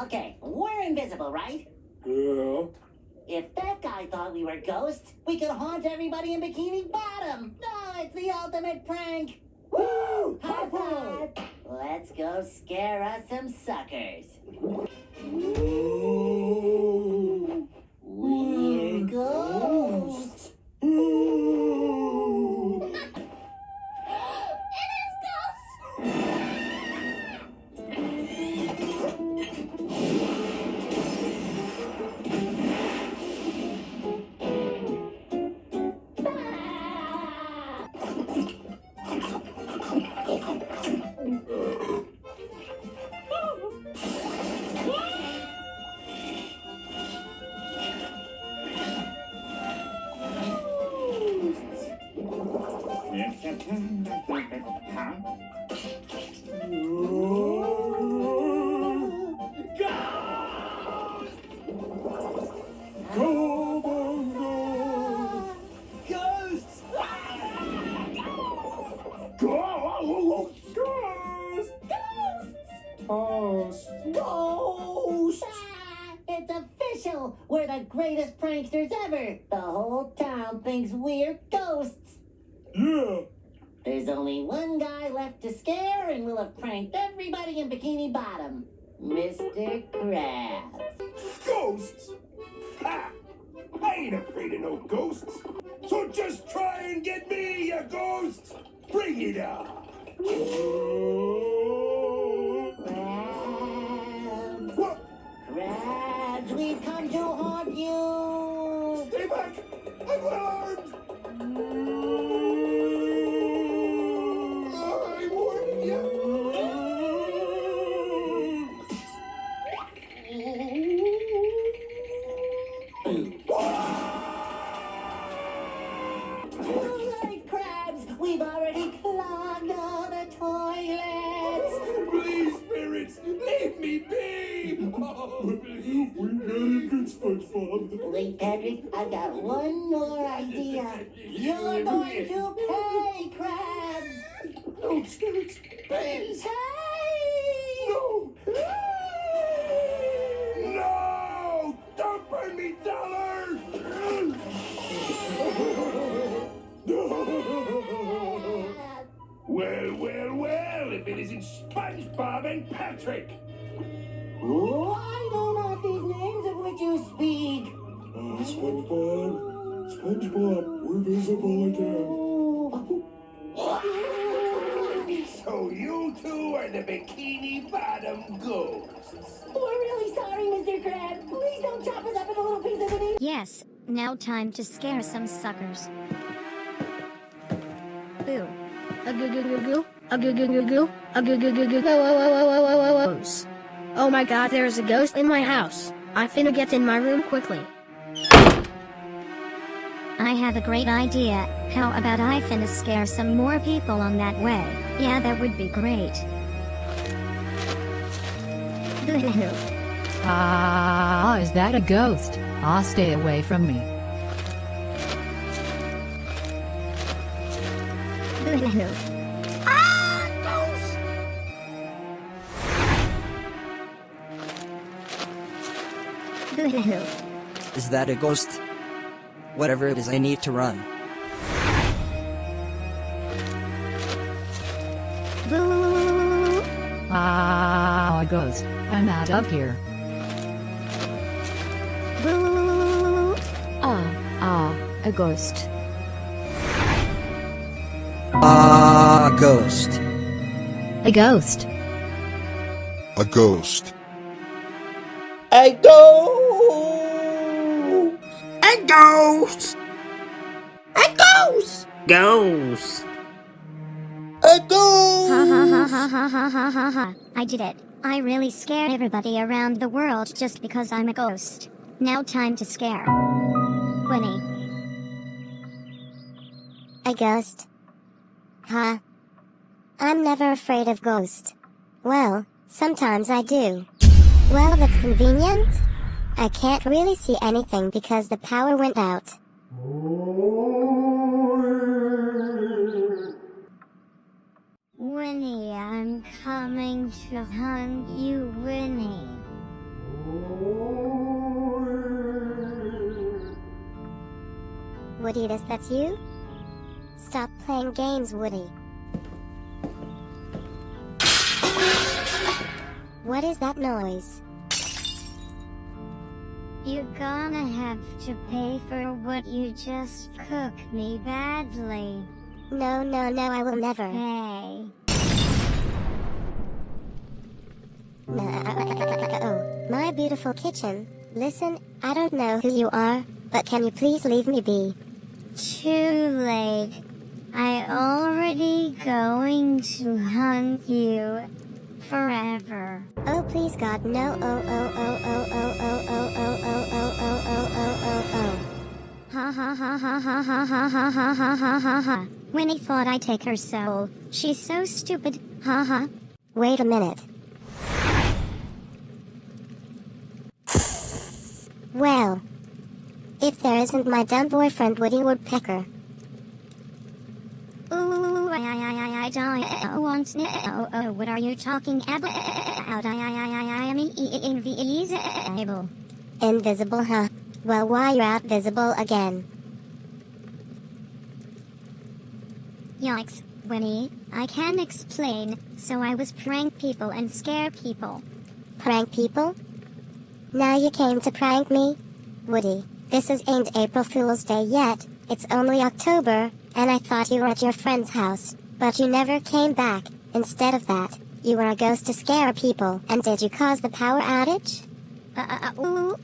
Okay, we're invisible, right? Yeah. If that guy thought we were ghosts, we could haunt everybody in Bikini Bottom. No, it's the ultimate prank. Woo! High five! Let's go scare us some suckers. Ooh. We're ghosts. Ooh. It is ghosts! Ghosts! Ghosts! It's official! We're the greatest pranksters ever! The whole town thinks we're ghosts! Yeah. There's only one guy left to scare, and we'll have pranked everybody in Bikini Bottom. Mr. Krabs. Ghosts? Ha! I ain't afraid of no ghosts. So just try and get me, you ghost! Bring it on! Krabs. What? Krabs, we've come to haunt you! Stay back! I'm unarmed! I'm warning you! Alright, Krabs, we've already clogged all the toilets! Please, spirits, leave me be! Oh, please. We got it good, SpongeBob. Wait, Patrick, I've got one more idea. You're going to pay, Krabs! No, spirits, please! Pay! No! No! Don't burn me, dollar! Well, well, well, if it isn't SpongeBob and Patrick! Oh, I know not these names of which you speak. SpongeBob, we're visible again. So you two are the Bikini Bottom ghosts. We're really sorry, Mr. Krabs. Please don't chop us up into little pieces and eat. Yes, now time to scare some suckers. Boo. A goo goo goo goo. A goo goo goo goo. A goo goo goo goo. Ghosts. Oh my god, there's a ghost in my house. I finna get in my room quickly. I have a great idea. How about I finna scare some more people on that way? Yeah, that would be great. Ah, is that a ghost? Ah, stay away from me. Ah, ghost! Is that a ghost? Whatever it is, I need to run. Ah, a ghost. I'm out of here. A ghost. Ah, ghost. A ghost. A ghost. A ghost! A ghost! A ghost! Ghost! A ghost! I did it. I really scared everybody around the world just because I'm a ghost. Now time to scare Winnie. A ghost? Huh? I'm never afraid of ghosts. Well, sometimes I do. Well, that's convenient. I can't really see anything because the power went out. Winnie, I'm coming to hunt you, Winnie. Woody, that's you? Stop playing games, Woody. What is that noise? You're gonna have to pay for what you just cooked me badly. No, I will never. Hey. No, my beautiful kitchen. Listen, I don't know who you are, but can you please leave me be? Too late. I already going to hunt you forever. Oh please God, no. Ha ha ha ha ha ha ha ha ha ha ha ha ha. Winnie thought I'd take her soul. She's so stupid. Ha ha. Wait a minute. Well, if there isn't my dumb boyfriend Woody Woodpecker. Ooh, I don't want to know. Oh, what are you talking about? I am invisible. Invisible, huh? Well, why you're out visible again? Yikes, Winnie, I can't explain, so I was prank people and scare people. Prank people? Now you came to prank me? Woody, this ain't April Fool's Day yet, it's only October, and I thought you were at your friend's house, but you never came back. Instead of that, you were a ghost to scare people, and did you cause the power outage? Ooh,